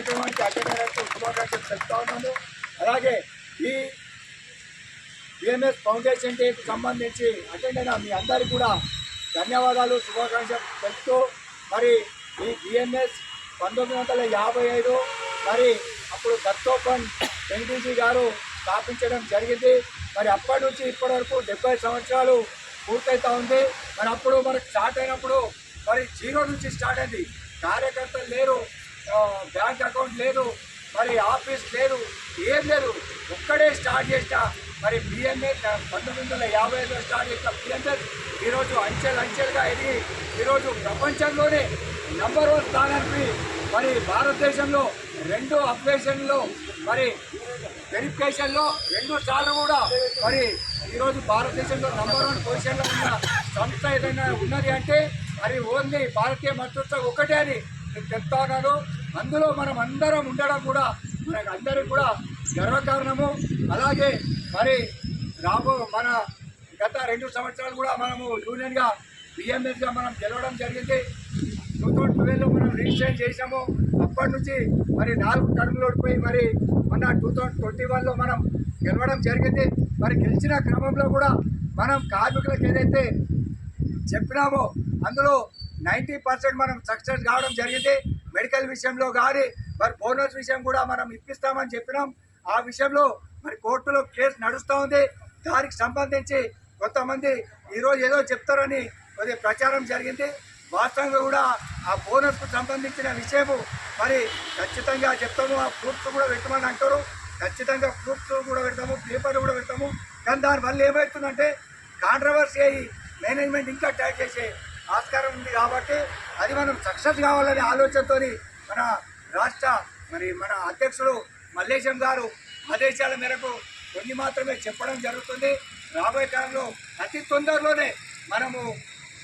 కార్యక్రమానికి అటెండ్ అయినట్టు శుభాకాంక్షలు చెప్తా ఉన్నాను. అలాగే ఈ బిఎంఎస్ ఫౌండేషన్ డేకి సంబంధించి అటెండ్ అయిన మీ అందరికీ కూడా ధన్యవాదాలు, శుభాకాంక్షలు తెలుపుతూ మరి ఈ బిఎంఎస్ 1955 మరి అప్పుడు దత్తోపన్ ఎన్టీజీ గారు స్థాపించడం జరిగింది. మరి అప్పటి నుంచి ఇప్పటి వరకు 70 సంవత్సరాలు పూర్తవుతూ ఉంది. మరి అప్పుడు మనకు స్టార్ట్ అయినప్పుడు మరి 0 నుంచి స్టార్ట్ అయింది. కార్యకర్తలు లేరు, బ్యాంక్ అకౌంట్ లేదు, మరి ఆఫీస్ లేదు, ఏం లేదు. ఒక్కడే స్టార్ట్ చేసిన మరి బిఎంఎస్ 1955లో స్టార్ట్ చేసిన బిఎంఎస్ ఈరోజు అంచెలుగా ఎదిగి ఈరోజు ప్రపంచంలోనే నంబర్ 1 స్థానానికి మరి భారతదేశంలో 2 అప్లికేషన్లో మరి వెరిఫికేషన్లో 2 సార్లు కూడా మరి ఈరోజు భారతదేశంలో నంబర్ 1 పొజిషన్లో ఉన్న సంస్థ ఏదైనా ఉన్నది అంటే మరి ఓన్లీ భారతీయ మతృత్వ ఒకటే అని నేను చెప్తా ఉన్నాను. అందులో మనం అందరం ఉండడం కూడా మనకు అందరికీ కూడా గర్వకారణము. అలాగే మరి మన గత 2 సంవత్సరాలు కూడా మనము యూనియన్గా బిఎంఎస్గా మనం గెలవడం జరిగింది. 2012లో మనం రిజిస్ట్రేషన్ చేసాము. అప్పటి నుంచి మరి 4 టర్ములు ఓడిపోయి మరి మన 2021లో మనం గెలవడం జరిగింది. మరి గెలిచిన క్రమంలో కూడా మనం కార్మికులకు ఏదైతే చెప్పినామో అందులో 90% మనం సక్సెస్ కావడం జరిగింది. మెడికల్ విషయంలో కానీ మరి బోనస్ విషయం కూడా మనం ఇప్పిస్తామని చెప్పినాం. ఆ విషయంలో మరి కోర్టులో కేసు నడుస్తూ ఉంది. దానికి సంబంధించి కొంతమంది ఈరోజు ఏదో చెప్తారని కొద్దిగా ప్రచారం జరిగింది. వాస్తవంగా కూడా ఆ బోనస్కు సంబంధించిన విషయము మరి ఖచ్చితంగా చెప్తాము. ఆ ప్రూఫ్స్ కూడా పెట్టమని అంటారు. ఖచ్చితంగా ప్రూఫ్స్ కూడా పెడతాము, పేపర్లు కూడా పెడతాము. కానీ దానివల్ల ఏమవుతుందంటే కాంట్రవర్సీ అయ్యి మేనేజ్మెంట్ ఇంకా ట్యాక్ చేసే ఆస్కారం ఉంది. కాబట్టి అది మనం సక్సెస్ కావాలనే ఆలోచనతో మన రాష్ట్ర మన అధ్యక్షుడు మల్లేశం గారు ఆదేశాల మేరకు కొన్ని మాత్రమే చెప్పడం జరుగుతుంది. రాబోయే కాలంలో అతి తొందరలోనే మనము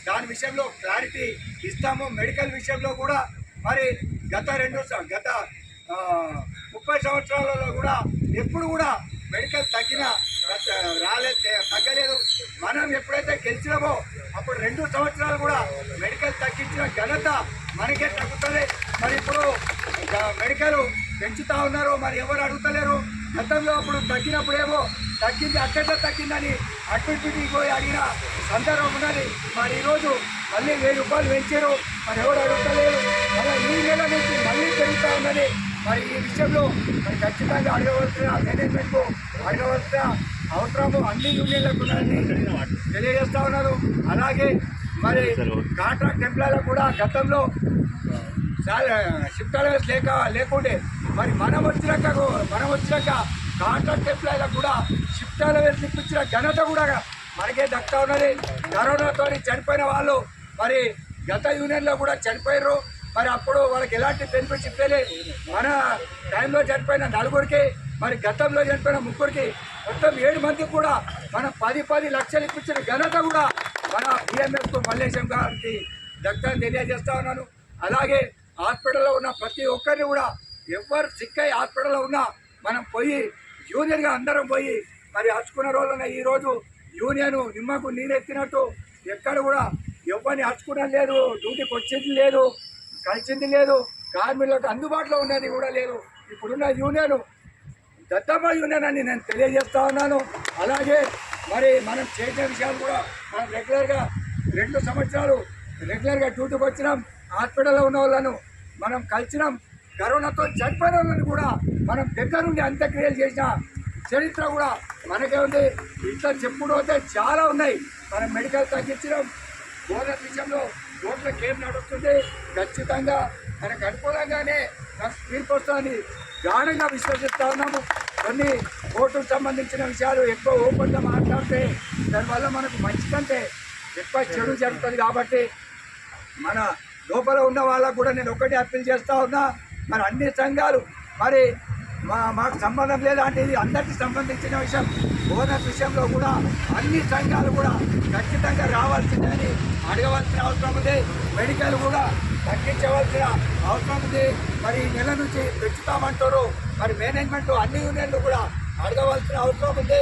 దాని విషయంలో క్లారిటీ ఇస్తాము. మెడికల్ విషయంలో కూడా మరి గత 30 సంవత్సరాలలో కూడా ఎప్పుడు కూడా మెడికల్ తగ్గలేదు. మనం ఎప్పుడైతే గెలిచినామో అప్పుడు 2 సంవత్సరాలు కూడా మెడికల్ తగ్గించిన ఘనత మనకే తగ్గుతుంది. మరి ఇప్పుడు మెడికల్ పెంచుతూ ఉన్నారు, మరి ఎవరు అడుగుతలేరు. గతంలో అప్పుడు తగ్గినప్పుడేమో తగ్గింది అట్టెట్లా తగ్గిందని అడ్మిట్ పోయి అడిగిన సందర్భం ఉన్నది. మరి ఈరోజు మళ్ళీ 1000 రూపాయలు పెంచారు, మరి ఎవరు అడుగుతలేరు. మళ్ళీ ఈ నెల నుంచి మళ్ళీ పెరుగుతూ ఉన్నది. మరి ఈ విషయంలో మరి ఖచ్చితంగా అడగవలసిన మేనేజ్మెంట్కు అడగవలసిన అవసరము అన్ని యూనియన్లకు ఉన్నారని తెలియజేస్తూ ఉన్నారు. అలాగే మరి కాంట్రాక్ట్ ఎంప్లాయీలకు కూడా గతంలో షిఫ్ట్ అలవెన్స్ లేకుండే మరి మనం వచ్చినాక కాంట్రాక్ట్ ఎంప్లాయీలకు కూడా షిఫ్ట్ అలవెన్స్ ఇప్పించిన ఘనత కూడా మనకే దక్కుతా ఉన్నది. కరోనాతో చనిపోయిన వాళ్ళు మరి గత యూనియన్లో కూడా చనిపోయారు. మరి అప్పుడు వాళ్ళకి ఎలాంటి బెనిఫిట్స్ ఇప్పలే. మన టైంలో చనిపోయిన 4గురికి మరి గతంలో చనిపోయిన 3గురికి మొత్తం 7 మందికి కూడా మనం 10 లక్షలు ఇప్పించిన ఘనత కూడా మన బిఎంఎస్కు మల్లేశం గారికి దక్కని తెలియజేస్తా ఉన్నాను. అలాగే హాస్పిటల్లో ఉన్న ప్రతి ఒక్కరిని కూడా ఎవరు సిక్ అయ్యి హాస్పిటల్లో ఉన్నా మనం పోయి యూనియన్గా అందరం పోయి మరి హచ్చుకున్న రోజున ఈరోజు యూనియన్ నిమ్మకు నీరెత్తినట్టు ఎక్కడ కూడా ఎవరిని హచ్చుకోవడం లేదు, డ్యూటీకి వచ్చింది లేదు, కలిసింది లేదు, కార్మికులకు అందుబాటులో ఉన్నది కూడా లేదు. ఇప్పుడున్న యూనియన్ దత్తమ్మ యూనియన్ అని నేను తెలియజేస్తా ఉన్నాను. అలాగే మరి మనం చేసిన విషయాలు కూడా మనం రెగ్యులర్గా 2 సంవత్సరాలు రెగ్యులర్గా డ్యూటీకి వచ్చినాం. హాస్పిటల్లో ఉన్న వాళ్ళను మనం కలిసినాం. కరోనాతో చనిపోయిన వాళ్ళని కూడా మనం దగ్గరుండి అంత్యక్రియలు చేసిన చరిత్ర కూడా మనకే ఉంది. ఇట్లా చెప్పుడు అయితే చాలా ఉన్నాయి. మనం మెడికల్ తగ్గించడం, బోనస్ విషయంలో కోర్టులో కేసు నడుస్తుంది. ఖచ్చితంగా మనకు అనుకూలంగానే నాకు తీర్పు వస్తుందని గాఢంగా విశ్వసిస్తూ ఉన్నాము. కొన్ని కోర్టుకు సంబంధించిన విషయాలు ఎక్కువ ఓపెన్గా మాట్లాడితే దానివల్ల మనకు మంచి కంటే ఎక్కువ చెడు జరుగుతుంది. కాబట్టి మన లోపల ఉన్న వాళ్ళకు కూడా నేను ఒకటి అప్పీల్ చేస్తూ ఉన్నా. మరి అన్ని సంఘాలు మరి మాకు సంబంధం లేదంటే ఇది అందరికీ సంబంధించిన విషయం. బోనస్ విషయంలో కూడా అన్ని సంఘాలు కూడా ఖచ్చితంగా రావాల్సిందని అడగవలసిన అవసరం ఉంది. మెడికల్ కూడా తగ్గించవలసిన అవసరం ఉంది. మరి ఈ నెల నుంచి పెంచుతామంటారు. మరి మేనేజ్మెంట్ అన్ని యూనియన్లు కూడా అడగవలసిన అవసరం ఉంది.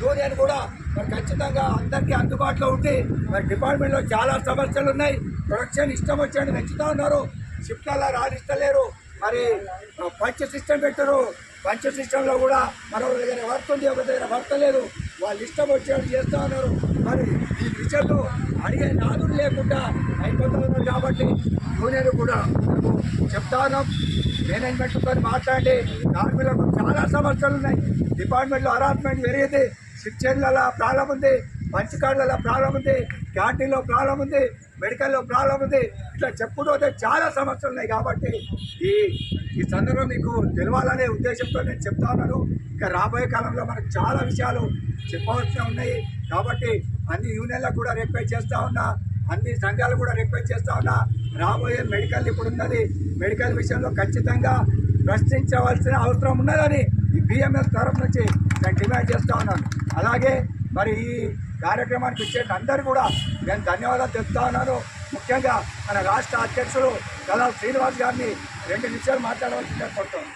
యూనియన్ కూడా మరి ఖచ్చితంగా అందరికీ అందుబాటులో ఉండి మరి డిపార్ట్మెంట్లో చాలా సమస్యలు ఉన్నాయి. ప్రొడక్షన్ ఇష్టం వచ్చాడు పెంచుతూ ఉన్నారు. షిఫ్ట్లలో రాణిస్తలేరు. మరి పంచ్ సిస్టమ్ పెట్టారు. పంచ్ సిస్టంలో కూడా మరో దగ్గర వర్క్ ఉంది, ఒక దగ్గర వర్క్ లేదు. వాళ్ళు ఇష్టం వచ్చేది చేస్తూ ఉన్నారు. మరి ఈ విషయంలో అడిగే నాదుడు లేకుండా అయిపోతూ ఉన్నారు. కాబట్టి యూనియన్ కూడా చెప్తా ఉన్నాం, మేనేజ్మెంట్తో మాట్లాడి కార్మికులకు చాలా సమస్యలు ఉన్నాయి. డిపార్ట్మెంట్లో హరాస్మెంట్ పెరిగింది, శిక్షణలలో ప్రాబ్లం ఉంది, పంచ్ కార్డులలో ప్రాబ్లం ఉంది, క్యాంటీన్లో ప్రాబ్లం ఉంది, మెడికల్లో ప్రాబ్లం ఉంది. ఇట్లా చెప్పుకుంటే చాలా సమస్యలు ఉన్నాయి. కాబట్టి ఈ సందర్భం మీకు తెలవాలనే ఉద్దేశంతో నేను చెప్తా ఉన్నాను. ఇంకా రాబోయే కాలంలో మనకు చాలా విషయాలు చెప్పవలసినవి ఉన్నాయి. కాబట్టి అన్ని యూనియన్లకు కూడా రిక్వెస్ట్ చేస్తూ ఉన్నా, అన్ని సంఘాలు కూడా రిక్వెస్ట్ చేస్తూ ఉన్నా. రాబోయే మెడికల్ ఇప్పుడు ఉన్నది, మెడికల్ విషయంలో ఖచ్చితంగా ప్రశ్నించవలసిన అవసరం ఉన్నదని ఈ బిఎంఎస్ తరఫు నుంచి నేను డిమాండ్ చేస్తూ ఉన్నాను. అలాగే మరి ఈ కార్యక్రమానికి వచ్చే అందరూ కూడా నేను ధన్యవాదాలు చెప్తా ఉన్నాను. ముఖ్యంగా మన రాష్ట్ర అధ్యక్షుడు కళా శ్రీనివాస్ గారిని 2 నిమిషాలు మాట్లాడవలసిందిగా కోరుతాను.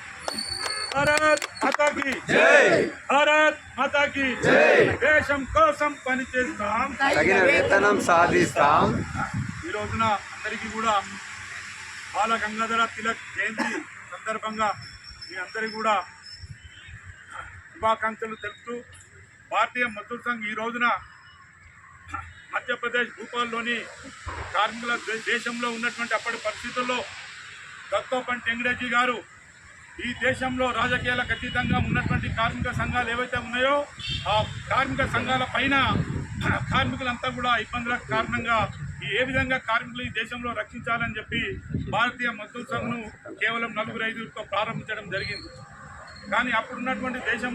భారత్ మాతా కీ జై, భారత్ మాతా కీ జై. దేశం కోసం పనిచేస్తాం, తగిన వేతనం సాధిస్తాం. ఈ రోజున అందరికీ కూడా బాల గంగాధర తిలక్ జయంతి సందర్భంగా మీ అందరికీ కూడా శుభాకాంక్షలు తెలుపుతూ భారతీయ మజ్దూర్ సంఘ్ ఈ రోజున మధ్యప్రదేశ్ భూపాల్లోని కార్మికుల దేశంలో ఉన్నటువంటి అప్పటి పరిస్థితుల్లో దత్తోపంత్ టెంగడేజీ గారు ఈ దేశంలో రాజకీయాలకు అతీతంగా ఉన్నటువంటి కార్మిక సంఘాలు ఏవైతే ఉన్నాయో ఆ కార్మిక సంఘాల పైన కార్మికులంతా కూడా ఇబ్బందుల కారణంగా ఏ విధంగా కార్మికులు ఈ దేశంలో రక్షించాలని చెప్పి భారతీయ మజ్దూర్ సంఘ్ను కేవలం 4-5తో ప్రారంభించడం జరిగింది. కానీ అప్పుడున్నటువంటి దేశంలో